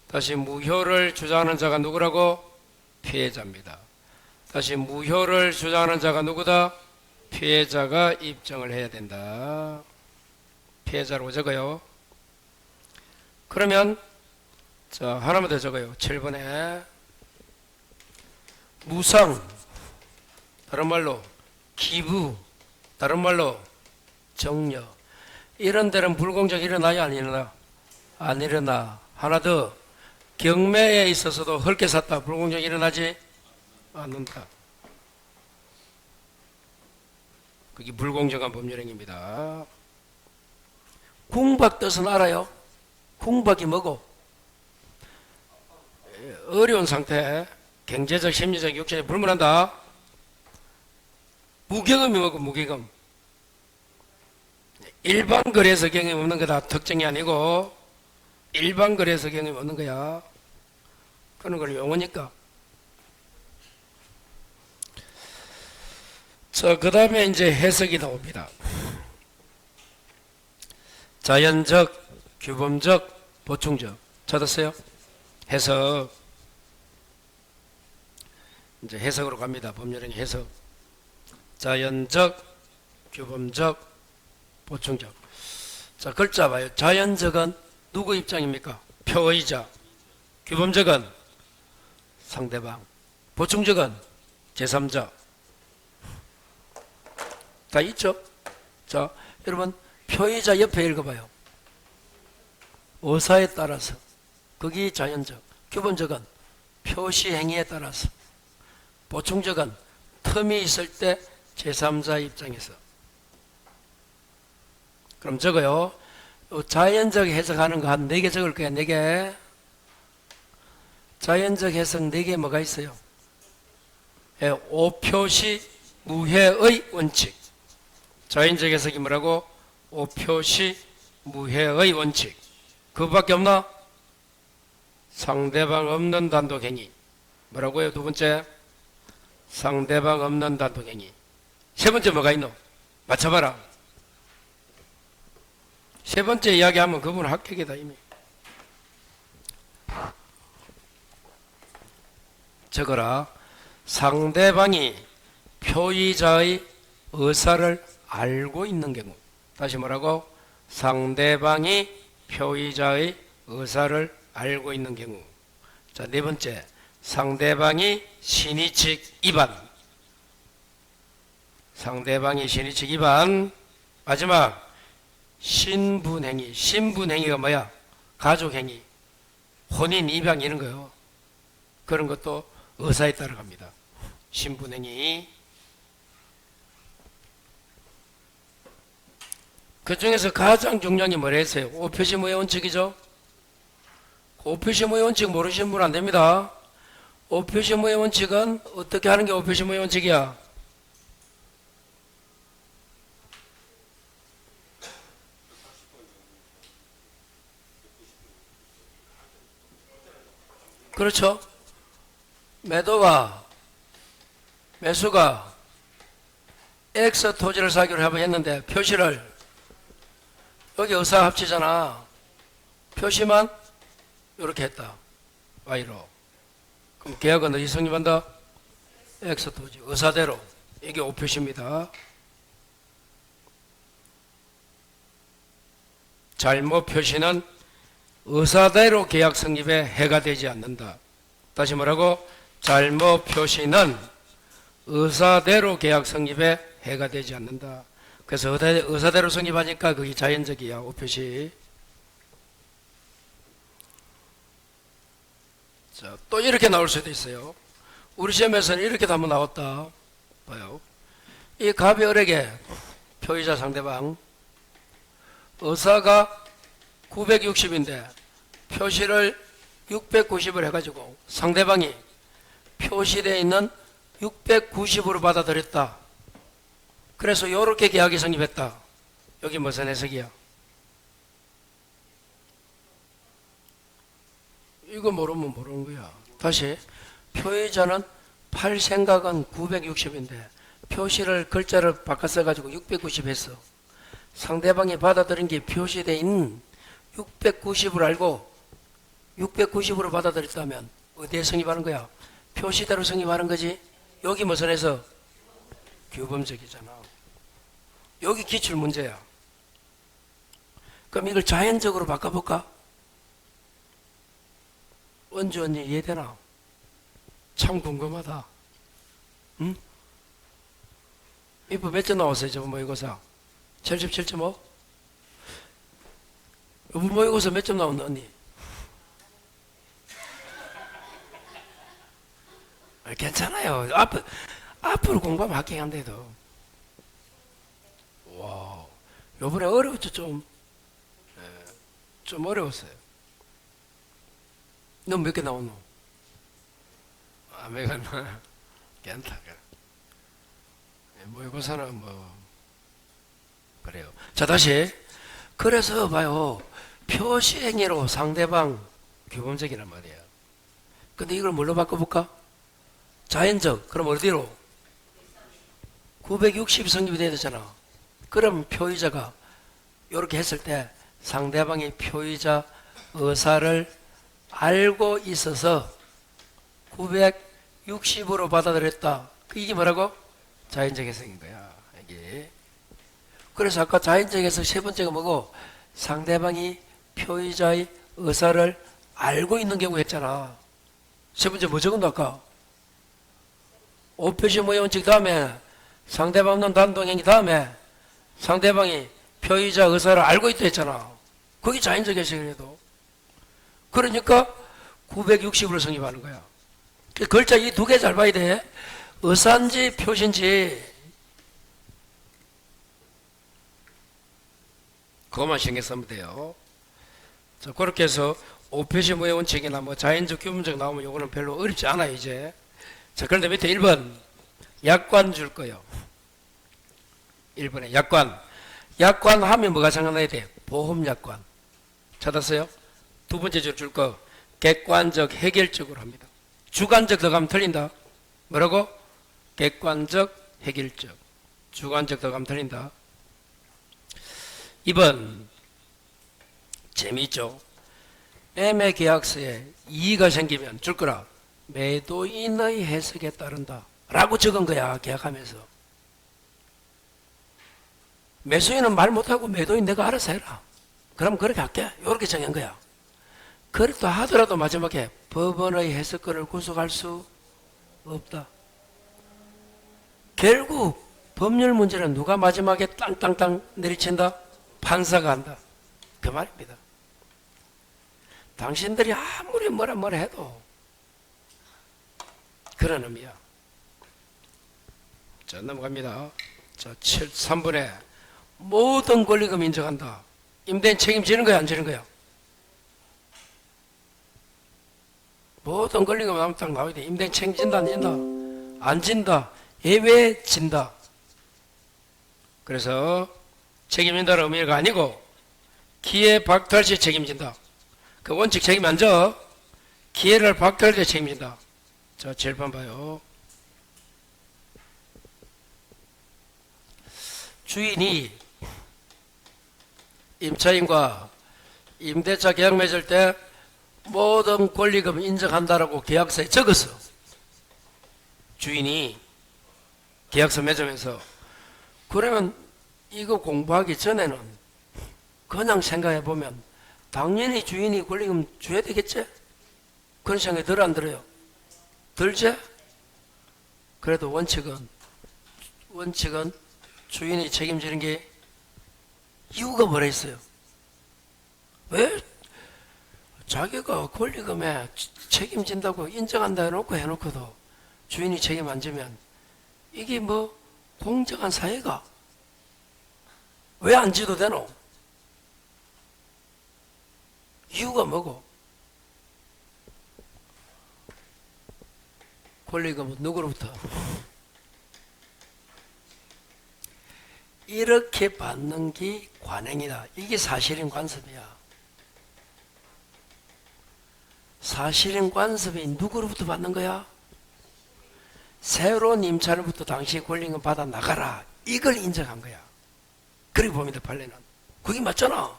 다시 무효를 주장하는 자가 누구라고? 피해자입니다. 다시 무효를 주장하는 자가 누구다? 피해자가 입증을 해야 된다. 피해자로 적어요. 그러면 자, 하나만 더 적어요. 7번에 무상, 다른 말로 기부, 다른 말로 정려. 이런 데는 불공정이 일어나요? 안 일어나? 안 일어나. 하나 더, 경매에 있어서도 헐게 샀다. 불공정이 일어나지 않는다. 그게 불공정한 법률행위입니다. 궁박 뜻은 알아요? 궁박이 뭐고? 어려운 상태, 경제적, 심리적, 육체적 불문한다. 무경험이 뭐고? 무경험. 일반 거래에서 경험이 없는 거다. 특징이 아니고 일반 거래에서 경험이 없는 거야. 그런 걸 용어니까 자, 그 다음에 이제 해석이 나옵니다. 자연적, 규범적, 보충적. 찾았어요? 해석. 이제 해석으로 갑니다. 법률행 해석. 자연적, 규범적, 보충적. 자, 글자 봐요. 자연적은 누구 입장입니까? 표의자. 규범적은 상대방. 보충적은 제3자. 다 있죠? 자, 여러분, 표의자 옆에 읽어봐요. 의사에 따라서. 그게 자연적. 규범적은 표시 행위에 따라서. 보충적은 틈이 있을 때 제3자 입장에서. 그럼 적어요. 자연적 해석하는 거 한 4개 적을 거야. 4개. 자연적 해석 4개 뭐가 있어요? 예, 오표시 무해의 원칙. 자연적 해석이 뭐라고? 오표시 무해의 원칙. 그거밖에 없나? 상대방 없는 단독행위. 뭐라고요? 두 번째, 상대방 없는 단독행위. 세 번째 뭐가 있노? 맞춰봐라. 세 번째 이야기하면 그분 합격이다 이미. 적어라. 상대방이 표의자의 의사를 알고 있는 경우. 다시 뭐라고? 상대방이 표의자의 의사를 알고 있는 경우. 자, 네 번째, 상대방이 신의칙 위반. 상대방이 신의칙 위반. 마지막, 신분행위. 신분행위가 뭐야? 가족행위, 혼인, 입양 이런 거요. 그런 것도 의사에 따라갑니다. 신분행위. 그 중에서 가장 중요한 게 뭐라 했어요? 오표시무의 원칙이죠. 오표시무의 원칙 모르시는 분 안 됩니다. 오표시무의 원칙은 어떻게 하는 게 오표시무의 원칙이야? 그렇죠. 매수가 X 토지를 사기로 했는데 표시를 여기 의사 합치잖아. 표시만 이렇게 했다. Y로. 그럼 계약은 어디 성립한다? X 토지. 의사대로. 이게 오표시입니다. 잘못 표시는 의사대로 계약 성립에 해가 되지 않는다. 다시 뭐라고? 잘못 표시는 의사대로 계약 성립에 해가 되지 않는다. 그래서 의사대로 성립하니까 그게 자연적이야. 오표시. 자, 또 이렇게 나올 수도 있어요. 우리 시험에서는 이렇게도 한번 나왔다. 봐요. 이 갑이 을에게 표의자 상대방 의사가 960인데 표시를 690을 해가지고 상대방이 표시되어 있는 690으로 받아들였다. 그래서 이렇게 계약이 성립했다. 여기 무슨 해석이야? 이거 모르면 모르는 거야. 다시, 표의자는 팔 생각은 960인데 표시를 글자를 바꿔 써가지고 690 했어. 상대방이 받아들인 게 표시되어 있는 690을 알고 690으로 받아들였다면 어디에 성립하는 거야? 표시대로 성립하는 거지. 여기 무슨 해석? 규범적이잖아. 여기 기출 문제야. 그럼 이걸 자연적으로 바꿔볼까? 은주 언니 이해되나? 참 궁금하다. 응? 이거 몇 점 나왔어요? 저번 모의고사 77.5? 이번 모의고사 몇 점 나왔나 언니? 괜찮아요. 앞으로 공부하면 합격한대도. 와, 요번에 어려웠죠, 좀. 네, 좀 어려웠어요. 넌 몇 개 나왔노? 내가 괜찮다. 모의고사는 뭐, 그래요. 자, 다시. 그래서 봐요. 표시행위로 상대방 규범적이란 말이에요. 근데 이걸 뭘로 바꿔볼까? 자연적. 그럼 어디로? 960 성립이 돼야 되잖아. 그럼 표의자가 이렇게 했을 때 상대방이 표의자 의사를 알고 있어서 960으로 받아들였다. 이게 뭐라고? 자연적 해석인 거야. 이게. 그래서 아까 자연적 해석 세 번째가 뭐고? 상대방이 표의자의 의사를 알고 있는 경우 했잖아. 세 번째 뭐 적은다 아까? 오표시 모의 원칙 다음에 상대방 없는 단동행위 다음에 상대방이 표의자 의사를 알고 있다 했잖아. 그게 자연적 해석이라도. 그러니까 960으로 성립하는 거야. 글자 이 두 개 잘 봐야 돼. 의사인지 표시인지 그것만 신경 쓰면 돼요. 자, 그렇게 해서 오표시 모의 원칙이나 뭐 자연적 규문적 나오면 요거는 별로 어렵지 않아요 이제. 자, 그런데 밑에 1번 약관 줄 거예요. 1번에 약관. 약관 하면 뭐가 생각나야 돼? 보험약관. 찾았어요? 두 번째 줄 거 객관적 해결적으로 합니다. 주관적 더 가면 틀린다. 뭐라고? 객관적 해결적. 주관적 더 가면 틀린다. 2번 재미있죠? 매매 계약서에 이의가 생기면 줄 거라. 매도인의 해석에 따른다 라고 적은 거야. 계약하면서 매수인은 말 못하고 매도인 내가 알아서 해라. 그럼 그렇게 할게. 이렇게 정한 거야. 그렇다 하더라도 마지막에 법원의 해석권을 구속할 수 없다. 결국 법률 문제는 누가 마지막에 땅땅땅 내리친다? 판사가 한다. 그 말입니다. 당신들이 아무리 뭐라 해도 그런 의미야. 자, 넘어갑니다. 자, 3번에 모든 권리금 인정한다. 임대인 책임지는 거야, 안 지는 거야? 모든 권리금 나오면 딱 나와야 돼. 임대인 책임진다, 안 진다? 안 진다. 예외 진다. 그래서 책임진다는 의미가 아니고 기회 박탈 시 책임진다. 그 원칙 책임 안 져. 기회를 박탈할 때 책임진다. 자, 7번 봐요. 주인이 임차인과 임대차 계약 맺을 때 모든 권리금 인정한다라고 계약서에 적었어. 주인이 계약서 맺으면서. 그러면 이거 공부하기 전에는 그냥 생각해 보면 당연히 주인이 권리금 줘야 되겠지? 그런 생각이 들 안 들어요? 들지? 그래도 원칙은 주인이 책임지는 게 이유가 뭐라 했어요? 왜? 자기가 권리금에 책임진다고 인정한다 해놓고도 주인이 책임 안 지면 이게 뭐 공정한 사회가 왜 안 지도 되노? 이유가 뭐고? 권리금은 누구로부터? 이렇게 받는 게 관행이다. 이게 사실인 관습이야. 사실인 관습이 누구로부터 받는 거야? 새로운 임차로부터 당신의 권리금 받아 나가라. 이걸 인정한 거야. 그렇게 봅니다, 판례는. 그게 맞잖아.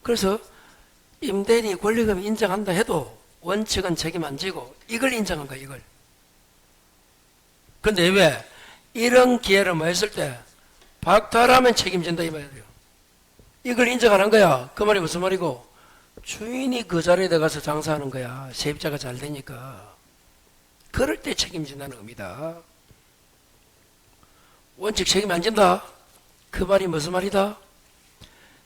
그래서 임대인이 권리금 인정한다 해도 원칙은 책임 안 지고 이걸 인정한 거야, 이걸. 근데 왜? 이런 기회를 뭐 했을 때 박탈하면 책임진다 이 말이에요. 이걸 인정하는 거야. 그 말이 무슨 말이고? 주인이 그 자리에 들어가서 장사하는 거야. 세입자가 잘 되니까. 그럴 때 책임진다는 의미다. 원칙 책임 안 진다. 그 말이 무슨 말이다?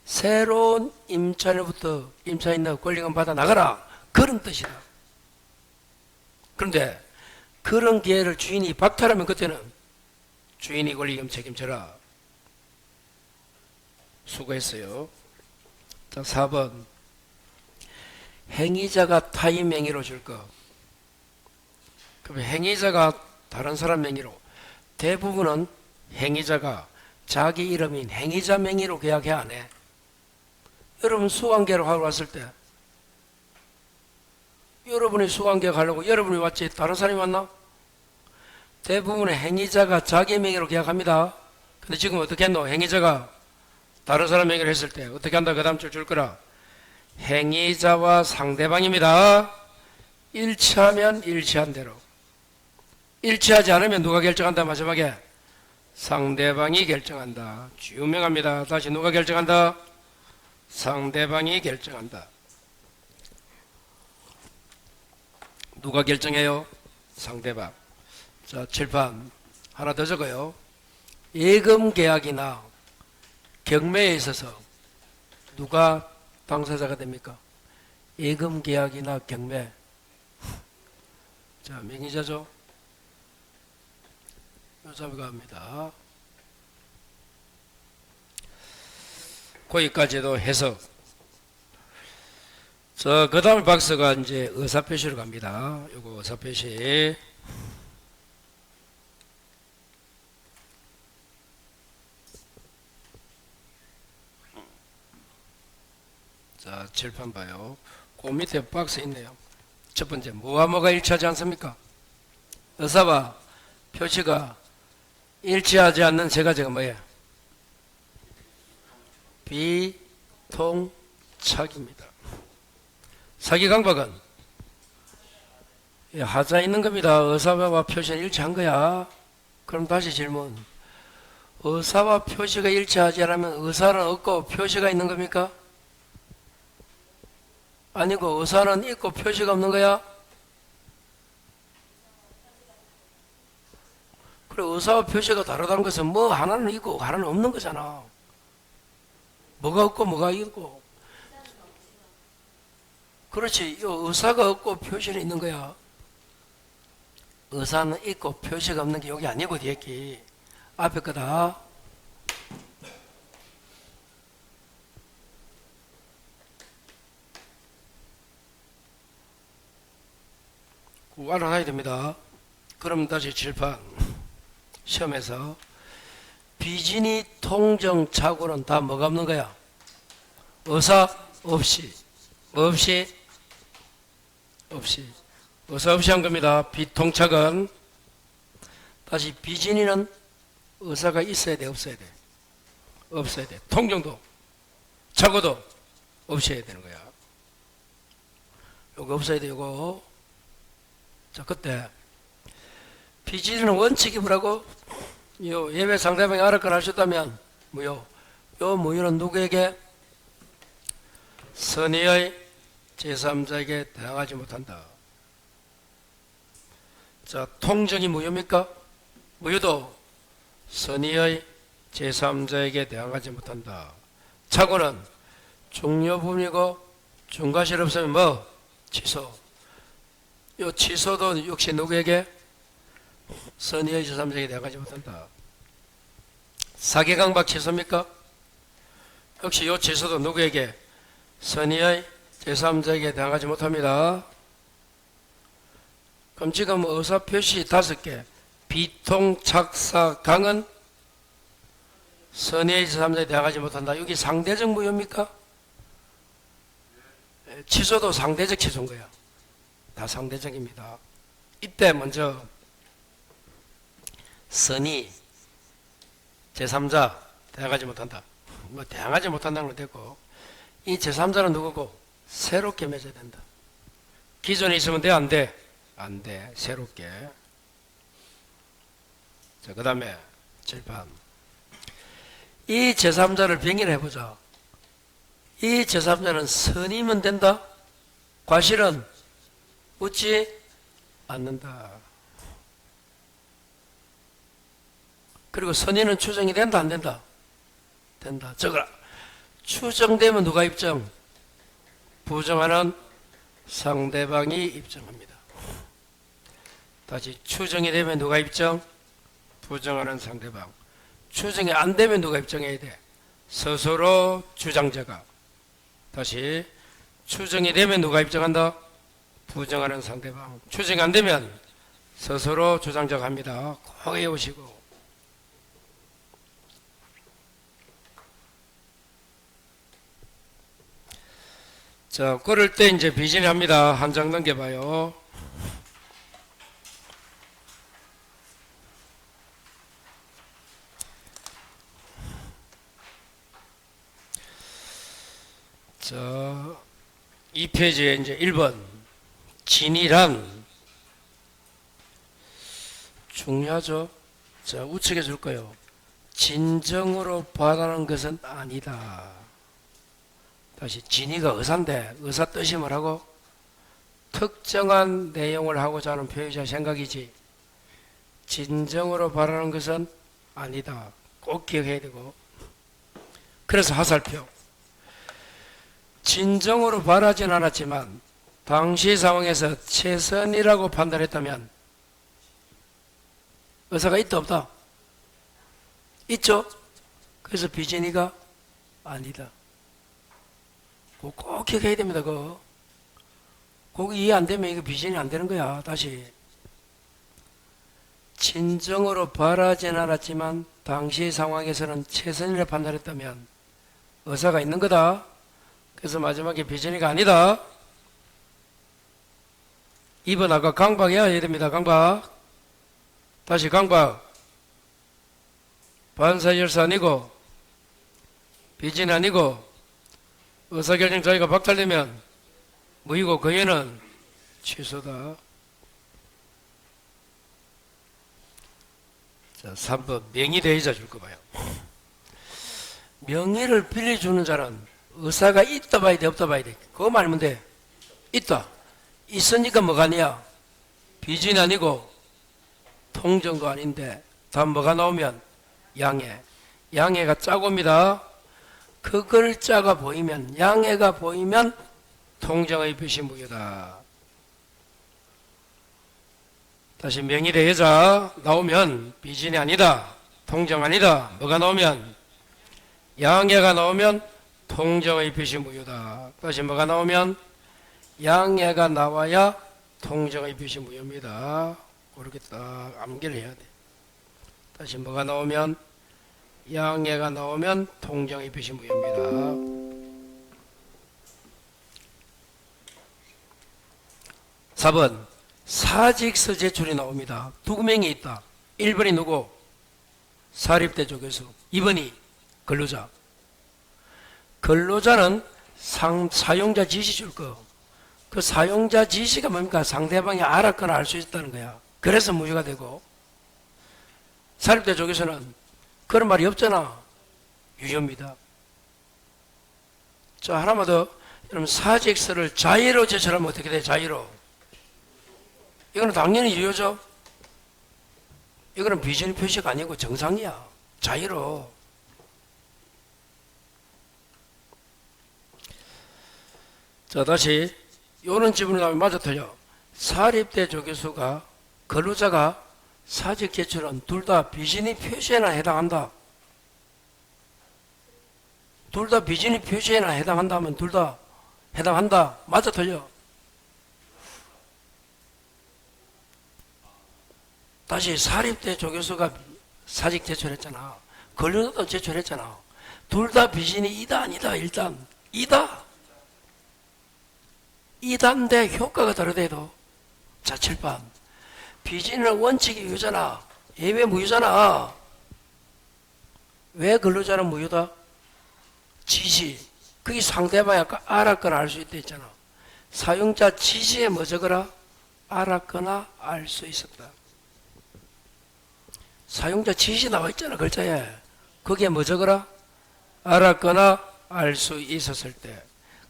새로운 임차인으로부터 임차인의 권리금 받아 나가라. 그런 뜻이다. 그런데 그런 기회를 주인이 박탈하면 그때는 주인이 권리금 책임져라. 수고했어요. 자, 4번. 행위자가 타인 명의로 줄 거. 그럼 행위자가 다른 사람 명의로. 대부분은 행위자가 자기 이름인 행위자 명의로 계약해 안 해. 여러분 수강계약을 하러 왔을 때 여러분이 수강계약 하려고 여러분이 왔지 다른 사람이 왔나? 대부분의 행위자가 자기 명의로 계약합니다. 근데 지금 어떻게 했노? 행위자가 다른 사람 명의로 했을 때 어떻게 한다? 그 다음 줄 거라. 행위자와 상대방입니다. 일치하면 일치한 대로. 일치하지 않으면 누가 결정한다? 마지막에 상대방이 결정한다. 유명합니다. 다시 누가 결정한다? 상대방이 결정한다. 누가 결정해요? 상대방. 자, 칠판 하나 더 적어요. 예금 계약이나 경매에 있어서 누가 당사자가 됩니까? 예금 계약이나 경매. 자, 명의자죠. 요사가 합니다. 거기까지도 해석. 자, 그 다음 박스가 이제 의사표시로 갑니다. 요거 의사표시. 자, 칠판 봐요. 그 밑에 박스 있네요. 첫 번째, 뭐와 일치하지 않습니까? 의사와 표시가 일치하지 않는 세 가지가 뭐예요? 비통착입니다. 사기 강박은 하자 있는 겁니다. 의사와 표시는 일치한 거야. 그럼 다시 질문. 의사와 표시가 일치하지 않으면 의사는 없고 표시가 있는 겁니까? 아니고 의사는 있고 표시가 없는 거야? 그래, 의사와 표시가 다르다는 것은 뭐 하나는 있고 하나는 없는 거잖아. 뭐가 없고 뭐가 있고. 그렇지. 의사가 없고 표시는 있는 거야. 의사는 있고 표시가 없는 게 여기 아니고 뒤에 게 앞에 거다. 꼭 알아놔야 됩니다. 그럼 다시 칠판. 시험에서 비진이 통정 착오는 다 뭐가 없는 거야? 의사 없이. 없이. 의사 없이 한 겁니다. 비통착은. 다시 비진이는 의사가 있어야 돼, 없어야 돼? 없어야 돼. 통정도 착오도 없어야 되는 거야. 요거 없어야 돼, 요거. 자, 그때 비진이는 원칙이 뭐라고? 요 예외 상대방이 알았거나 하셨다면 무효. 요 무효는 누구에게? 선의의 제3자에게 대항하지 못한다. 자, 통정이 무효입니까? 무효도 선의의 제3자에게 대항하지 못한다. 착오는 중요부분이고 중과실 없으면 뭐? 취소. 요 취소도 역시 누구에게? 선의의 제3자에게 대항하지 못한다. 사기강박 취소입니까? 역시 요 취소도 누구에게? 선의의 제3자에게 대항하지 못합니다. 그럼 지금 의사표시 5개. 비통착사강은 선의의 제3자에게 대항하지 못한다. 여기 상대적 무효입니까? 취소도 상대적 취소인 거야. 다 상대적입니다. 이때 먼저 선의 제3자 대항하지 못한다. 뭐 대항하지 못한다는 건 됐고, 이 제3자는 누구고? 새롭게 맺어야 된다. 기존에 있으면 돼? 안 돼? 안 돼. 새롭게. 자, 그 다음에 칠판. 이 제3자를 병렬해보자. 이 제3자는 선이면 된다? 과실은 묻지 않는다. 그리고 선의는 추정이 된다, 안 된다? 된다. 적어라. 추정되면 누가 입증? 부정하는 상대방이 입증합니다. 다시 추정이 되면 누가 입증? 부정하는 상대방. 추정이 안 되면 누가 입증해야 돼? 스스로 주장자가. 다시 추정이 되면 누가 입증한다? 부정하는 상대방. 추정이 안 되면 스스로 주장자가 합니다. 꼭 외우시고. 자, 그럴 때 이제 비진이 합니다. 한 장 넘겨봐요. 자, 2페이지에 이제 1번 진이란 중요하죠. 자, 우측에 줄 거요. 진정으로 바라는 것은 아니다. 다시 진이가 의사인데 의사 뜻이 뭐라고? 특정한 내용을 하고자 하는 표의자 생각이지 진정으로 바라는 것은 아니다. 꼭 기억해야 되고. 그래서 하살표. 진정으로 바라진 않았지만 당시 상황에서 최선이라고 판단했다면 의사가 있다 없다? 있죠? 그래서 비진이가 아니다. 꼭 기억해야 됩니다. 그거 이해 안 되면 이거 비진이 안 되는 거야. 다시. 진정으로 바라진 않았지만 당시 상황에서는 최선이라 판단했다면 의사가 있는 거다. 그래서 마지막에 비진이가 아니다. 2번 아까 강박해야 됩니다. 강박. 다시 강박. 반사열사 아니고 비진 아니고 의사결정 자유가 박탈되면 무효고 거예는 취소다. 자, 3번 명의대의자 줄 거 봐요. 명의를 빌려주는 자는 의사가 있다 봐야 돼 없다 봐야 돼? 그거 말하면 돼. 있다. 있으니까 뭐가 아니야? 비진 아니고 통정도 아닌데 다 뭐가 나오면 양해. 양해가 짜고입니다. 그 글자가 보이면 양해가 보이면 통정의 표시 무효다. 다시 명의대 여자 나오면 비진이 아니다. 통정 아니다. 뭐가 나오면 양해가 나오면 통정의 표시 무효다. 다시 뭐가 나오면 양해가 나와야 통정의 표시 무효입니다. 그렇게 딱 암기를 해야 돼. 다시 뭐가 나오면 양해가 나오면 통정의 표시 무효입니다. 4번 사직서 제출이 나옵니다. 두 명이 있다. 1번이 누구? 사립대 조교수. 2번이 근로자. 근로자는 사용자 지시 줄 거. 그 사용자 지시가 뭡니까? 상대방이 알았거나 알 수 있다는 거야. 그래서 무효가 되고, 사립대 조교수는 그런 말이 없잖아. 유효입니다. 자, 하나만 더. 여러분, 사직서를 자의로 제출하면 어떻게 돼? 자의로. 이거는 당연히 유효죠. 이거는 비전 표시가 아니고 정상이야. 자의로. 자, 다시 이런 질문이 나오면 맞아 틀려. 사립대 조교수가 근로자가 사직 제출은 둘 다 비진이 표시에나 해당한다. 둘 다 비진이 표시에나 해당한다면 둘 다 해당한다. 맞아 틀려. 다시 사립대 조교수가 사직 제출했잖아. 근로자도 제출했잖아. 둘 다 비진이 이다 아니다. 일단 이다. 이단데 효과가 다르대도. 자, 7번. 비진은 원칙이 유효잖아. 예외 무효잖아. 왜 근로자는 무효다? 지시. 그게 상대방이 아까 알았거나 알 수 있다 했잖아. 사용자 지시에 뭐 적어라? 알았거나 알 수 있었다. 사용자 지시 나와 있잖아. 글자에. 거기에 뭐 적어라? 알았거나 알 수 있었을 때.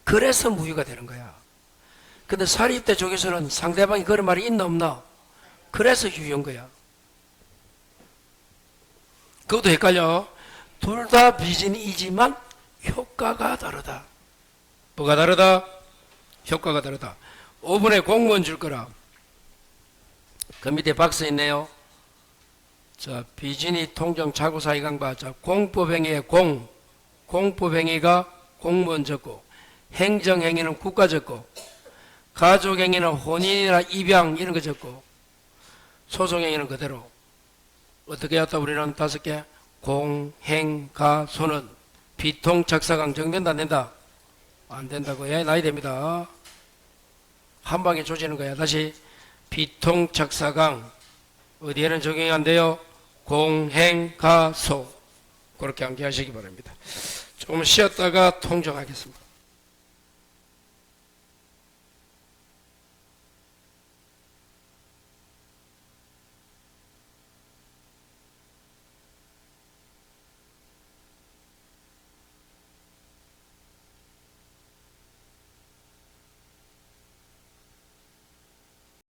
그래서 무효가 되는 거야. 근데 사립대 쪽에서는 상대방이 그런 말이 있나 없나? 그래서 유효한 거야. 그것도 헷갈려. 둘 다 비진이지만 효과가 다르다. 뭐가 다르다? 효과가 다르다. 5분에 공무원 줄 거라. 그 밑에 박스 있네요. 자, 비진이 통정 자구사의 강바. 자, 공법행위의 공법행위가 공무원 적고, 행정행위는 국가 적고, 가족행위는 혼인이나 입양 이런 거 적고, 소송행위는 그대로. 어떻게 했다? 우리는 5개. 공, 행, 가, 소는 비통착사강 정된다 안 된다? 안 된다고. 예, 나야 됩니다. 한 방에 조지는 거야. 다시 비통착사강 어디에는 적용이 안 돼요? 공, 행, 가, 소. 그렇게 암기하시기 바랍니다. 조금 쉬었다가 통정하겠습니다.